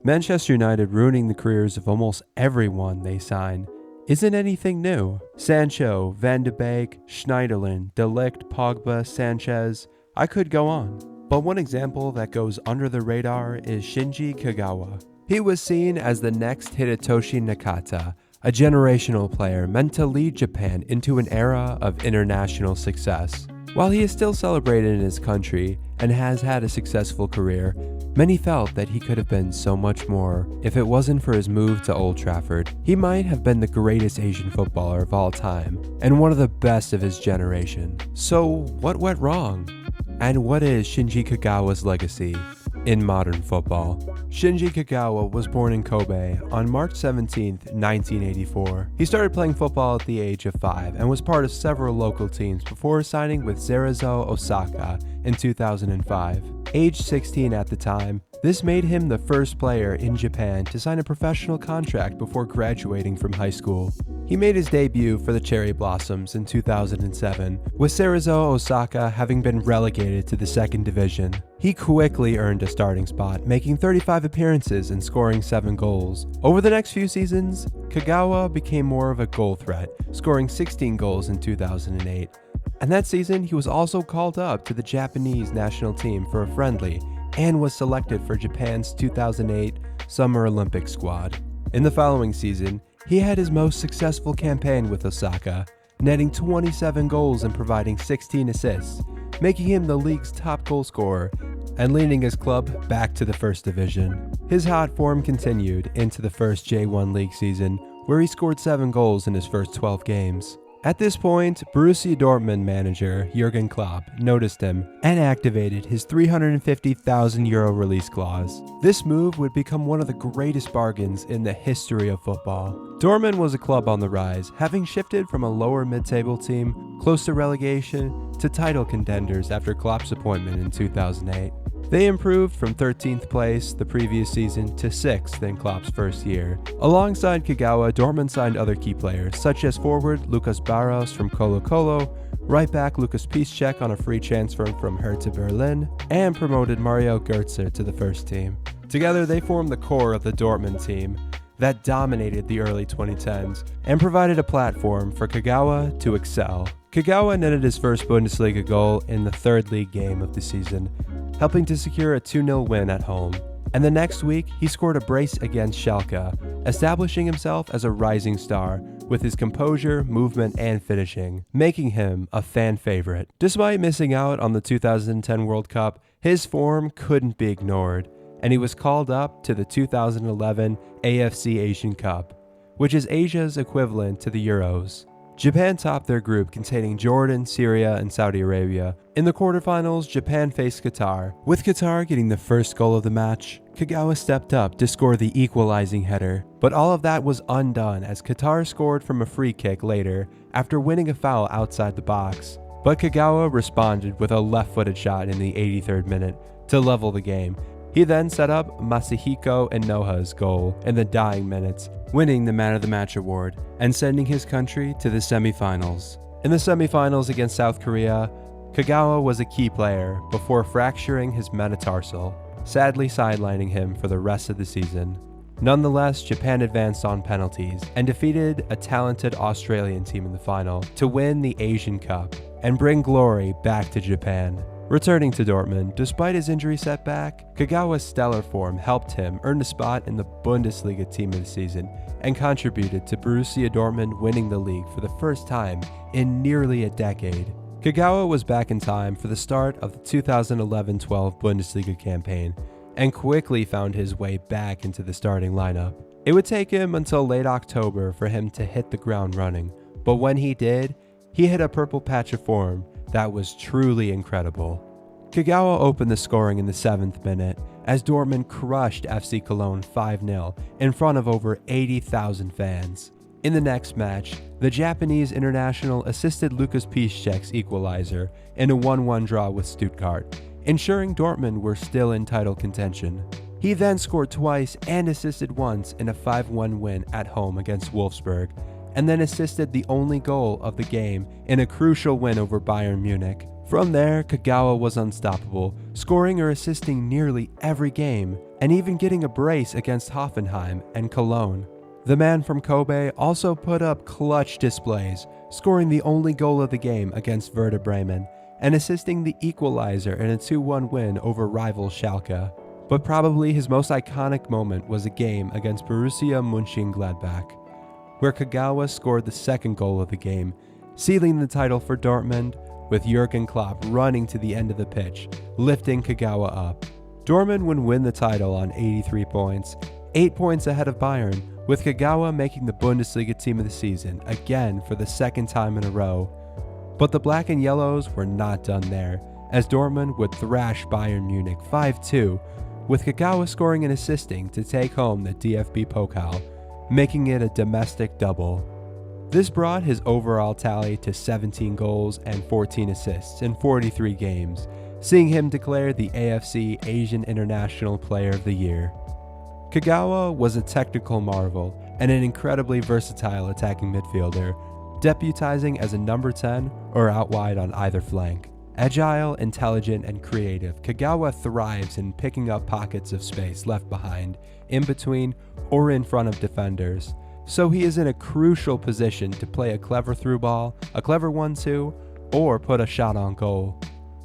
Manchester United ruining the careers of almost everyone they sign isn't anything new. Sancho, Van de Beek, Schneiderlin, De Ligt, Pogba, Sanchez, I could go on. But one example that goes under the radar is Shinji Kagawa. He was seen as the next Hidetoshi Nakata, a generational player meant to lead Japan into an era of international success. While he is still celebrated in his country and has had a successful career, many felt that he could have been so much more if it wasn't for his move to Old Trafford. He might have been the greatest Asian footballer of all time and one of the best of his generation. So what went wrong? And what is Shinji Kagawa's legacy in modern football? Shinji Kagawa was born in Kobe on March 17, 1984. He started playing football at the age of 5 and was part of several local teams before signing with Cerezo Osaka in 2005. Aged 16 at the time, this made him the first player in Japan to sign a professional contract before graduating from high school. He made his debut for the Cherry Blossoms in 2007, with Cerezo Osaka having been relegated to the second division. He quickly earned a starting spot, making 35 appearances and scoring 7 goals. Over the next few seasons, Kagawa became more of a goal threat, scoring 16 goals in 2008. And that season, he was also called up to the Japanese national team for a friendly and was selected for Japan's 2008 Summer Olympic squad. In the following season, he had his most successful campaign with Osaka, netting 27 goals and providing 16 assists, making him the league's top goal scorer and leading his club back to the first division. His hot form continued into the first J1 League season, where he scored 7 goals in his first 12 games. At this point, Borussia Dortmund manager Jurgen Klopp noticed him and activated his €350,000 release clause. This move would become one of the greatest bargains in the history of football. Dortmund was a club on the rise, having shifted from a lower mid-table team close to relegation to title contenders after Klopp's appointment in 2008. They improved from 13th place the previous season to 6th in Klopp's first year. Alongside Kagawa, Dortmund signed other key players, such as forward Lucas Barros from Colo-Colo, right back Lucas Piszczek on a free transfer from Hertha Berlin, and promoted Mario Götze to the first team. Together, they formed the core of the Dortmund team that dominated the early 2010s and provided a platform for Kagawa to excel. Kagawa netted his first Bundesliga goal in the third league game of the season, helping to secure a 2-0 win at home. And the next week, he scored a brace against Schalke, establishing himself as a rising star with his composure, movement, and finishing, making him a fan favorite. Despite missing out on the 2010 World Cup, his form couldn't be ignored, and he was called up to the 2011 AFC Asian Cup, which is Asia's equivalent to the Euros. Japan topped their group containing Jordan, Syria, and Saudi Arabia. In the quarterfinals, Japan faced Qatar. With Qatar getting the first goal of the match, Kagawa stepped up to score the equalizing header. But all of that was undone as Qatar scored from a free kick later after winning a foul outside the box. But Kagawa responded with a left-footed shot in the 83rd minute to level the game. He then set up Masahiko Inoha's goal in the dying minutes, winning the Man of the Match award and sending his country to the semifinals. In the semifinals against South Korea, Kagawa was a key player before fracturing his metatarsal, sadly sidelining him for the rest of the season. Nonetheless, Japan advanced on penalties and defeated a talented Australian team in the final to win the Asian Cup and bring glory back to Japan. Returning to Dortmund, despite his injury setback, Kagawa's stellar form helped him earn a spot in the Bundesliga team of the season and contributed to Borussia Dortmund winning the league for the first time in nearly a decade. Kagawa was back in time for the start of the 2011-12 Bundesliga campaign and quickly found his way back into the starting lineup. It would take him until late October for him to hit the ground running, but when he did, he hit a purple patch of form that was truly incredible. Kagawa opened the scoring in the 7th minute as Dortmund crushed FC Cologne 5-0 in front of over 80,000 fans. In the next match, the Japanese international assisted Lucas Piszczek's equalizer in a 1-1 draw with Stuttgart, ensuring Dortmund were still in title contention. He then scored twice and assisted once in a 5-1 win at home against Wolfsburg, and then assisted the only goal of the game in a crucial win over Bayern Munich. From there, Kagawa was unstoppable, scoring or assisting nearly every game, and even getting a brace against Hoffenheim and Cologne. The man from Kobe also put up clutch displays, scoring the only goal of the game against Werder Bremen, and assisting the equalizer in a 2-1 win over rival Schalke. But probably his most iconic moment was a game against Borussia Mönchengladbach, where Kagawa scored the second goal of the game, sealing the title for Dortmund, with Jurgen Klopp running to the end of the pitch, lifting Kagawa up. Dortmund would win the title on 83 points, 8 points ahead of Bayern, with Kagawa making the Bundesliga team of the season again for the second time in a row. But the black and yellows were not done there, as Dortmund would thrash Bayern Munich 5-2, with Kagawa scoring and assisting to take home the DFB Pokal, making it a domestic double. This brought his overall tally to 17 goals and 14 assists in 43 games, seeing him declared the AFC Asian International Player of the Year. Kagawa was a technical marvel and an incredibly versatile attacking midfielder, deputizing as a number 10 or out wide on either flank. Agile, intelligent, and creative, Kagawa thrives in picking up pockets of space left behind, in between, or in front of defenders. So he is in a crucial position to play a clever through ball, a clever 1-2, or put a shot on goal.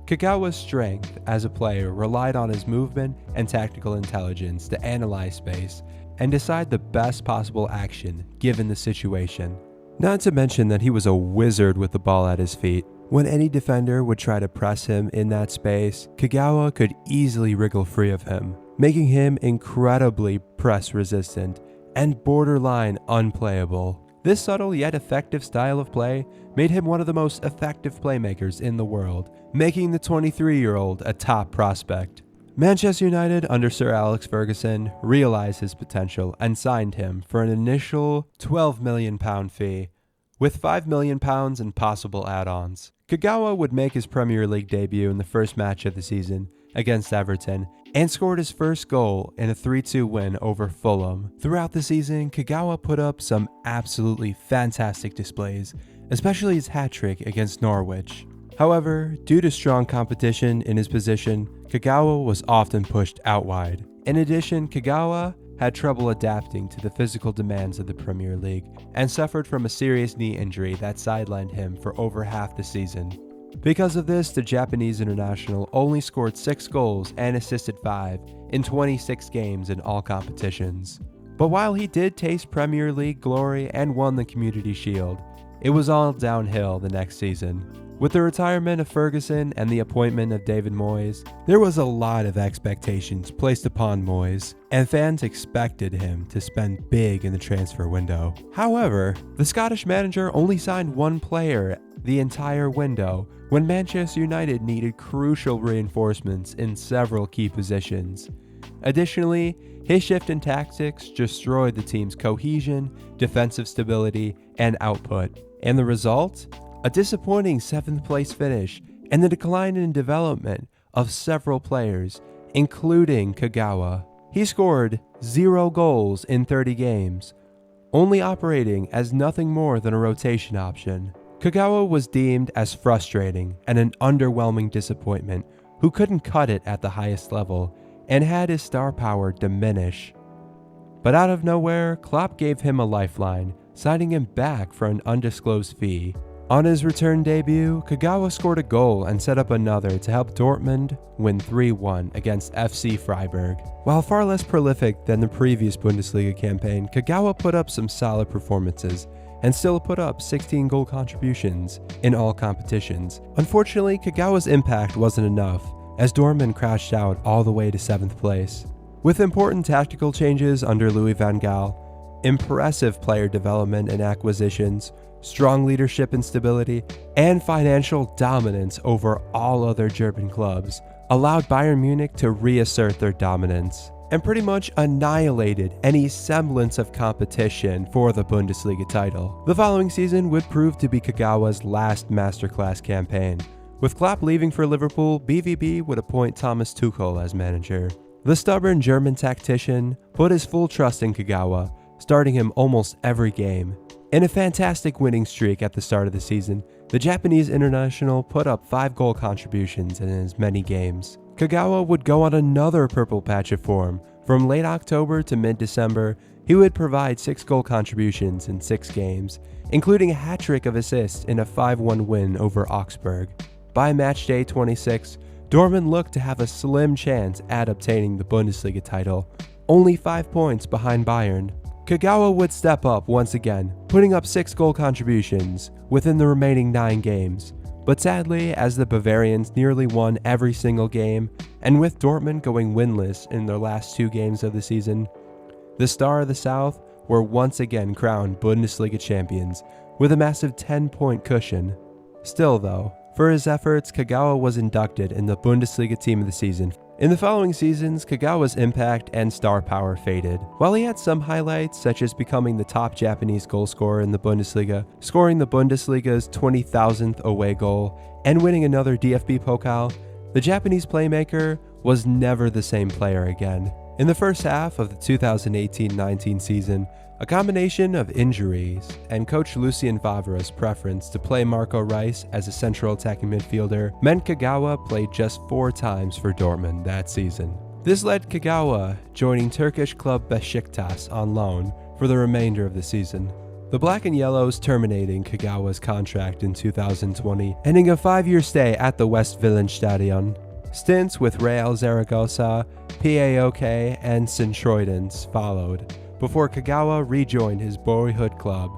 Kagawa's strength as a player relied on his movement and tactical intelligence to analyze space and decide the best possible action given the situation. Not to mention that he was a wizard with the ball at his feet. When any defender would try to press him in that space, Kagawa could easily wriggle free of him, making him incredibly press resistant and borderline unplayable. This subtle yet effective style of play made him one of the most effective playmakers in the world, making the 23-year-old a top prospect. Manchester United under Sir Alex Ferguson realized his potential and signed him for an initial £12 million fee, with £5 million in possible add-ons. Kagawa would make his Premier League debut in the first match of the season against Everton and scored his first goal in a 3-2 win over Fulham. Throughout the season, Kagawa put up some absolutely fantastic displays, especially his hat-trick against Norwich. However, due to strong competition in his position, Kagawa was often pushed out wide. In addition, Kagawa had trouble adapting to the physical demands of the Premier League and suffered from a serious knee injury that sidelined him for over half the season. Because of this, the Japanese international only scored 6 goals and assisted 5 in 26 games in all competitions. But while he did taste Premier League glory and won the Community Shield, it was all downhill the next season. With the retirement of Ferguson and the appointment of David Moyes, there was a lot of expectations placed upon Moyes, and fans expected him to spend big in the transfer window. However, the Scottish manager only signed one player the entire window when Manchester United needed crucial reinforcements in several key positions. Additionally, his shift in tactics destroyed the team's cohesion, defensive stability, and output. And the result? A disappointing 7th place finish and the decline in development of several players, including Kagawa. He scored 0 goals in 30 games, only operating as nothing more than a rotation option. Kagawa was deemed as frustrating and an underwhelming disappointment who couldn't cut it at the highest level and had his star power diminish. But out of nowhere, Klopp gave him a lifeline, signing him back for an undisclosed fee. On his return debut, Kagawa scored a goal and set up another to help Dortmund win 3-1 against FC Freiburg. While far less prolific than the previous Bundesliga campaign, Kagawa put up some solid performances and still put up 16 goal contributions in all competitions. Unfortunately, Kagawa's impact wasn't enough, as Dortmund crashed out all the way to 7th place. With important tactical changes under Louis van Gaal, impressive player development and acquisitions, strong leadership and stability, and financial dominance over all other German clubs allowed Bayern Munich to reassert their dominance and pretty much annihilated any semblance of competition for the Bundesliga title. The following season would prove to be Kagawa's last masterclass campaign. With Klopp leaving for Liverpool, BVB would appoint Thomas Tuchel as manager. The stubborn German tactician put his full trust in Kagawa, starting him almost every game. In a fantastic winning streak at the start of the season, The Japanese international put up 5 goal contributions in as many games. Kagawa would go on another purple patch of form. From late October to mid-December, he would provide 6 goal contributions in 6 games, including a hat-trick of assists in a 5-1 win over Augsburg. By match day 26, Dortmund looked to have a slim chance at obtaining the Bundesliga title, only 5 points behind Bayern. Kagawa would step up once again, putting up 6 goal contributions within the remaining 9 games. But sadly, as the Bavarians nearly won every single game, and with Dortmund going winless in their last 2 games of the season, the Star of the South were once again crowned Bundesliga champions with a massive 10-point cushion. Still though, for his efforts, Kagawa was inducted in the Bundesliga Team of the Season. In the following seasons, Kagawa's impact and star power faded. While he had some highlights, such as becoming the top Japanese goal scorer in the Bundesliga, scoring the Bundesliga's 20,000th away goal, and winning another DFB Pokal, the Japanese playmaker was never the same player again. In the first half of the 2018-19 season, a combination of injuries and coach Lucien Favre's preference to play Marco Reus as a central attacking midfielder meant Kagawa played just 4 times for Dortmund that season. This led Kagawa joining Turkish club Beşiktaş on loan for the remainder of the season. The Black and Yellows terminating Kagawa's contract in 2020, ending a 5-year stay at the Westfalenstadion. Stints with Real Zaragoza, PAOK, and Sint-Truidens followed, before Kagawa rejoined his boyhood club,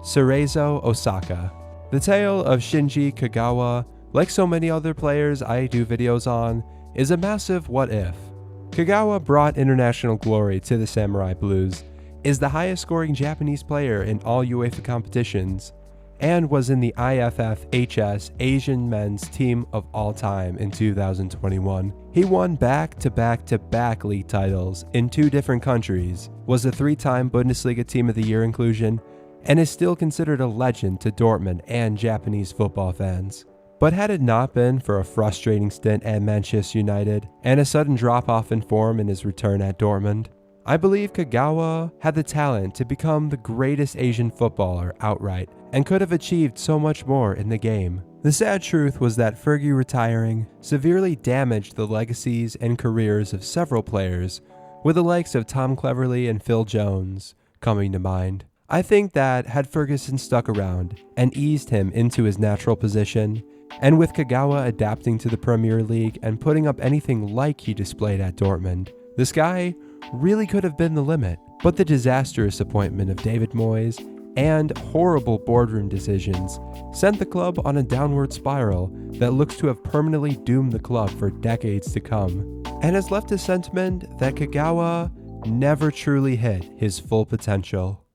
Cerezo Osaka. The tale of Shinji Kagawa, like so many other players I do videos on, is a massive what if. Kagawa brought international glory to the Samurai Blues, is the highest scoring Japanese player in all UEFA competitions, and was in the IFFHS Asian Men's Team of All Time in 2021. He won back-to-back-to-back league titles in 2 different countries, was a 3-time Bundesliga Team of the Year inclusion, and is still considered a legend to Dortmund and Japanese football fans. But had it not been for a frustrating stint at Manchester United and a sudden drop-off in form in his return at Dortmund, I believe Kagawa had the talent to become the greatest Asian footballer outright and could have achieved so much more in the game. The sad truth was that Fergie retiring severely damaged the legacies and careers of several players, with the likes of Tom Cleverley and Phil Jones coming to mind. I think that had Ferguson stuck around and eased him into his natural position, and with Kagawa adapting to the Premier League and putting up anything like he displayed at Dortmund, the sky really could have been the limit. But the disastrous appointment of David Moyes and horrible boardroom decisions sent the club on a downward spiral that looks to have permanently doomed the club for decades to come, and has left a sentiment that Kagawa never truly hit his full potential.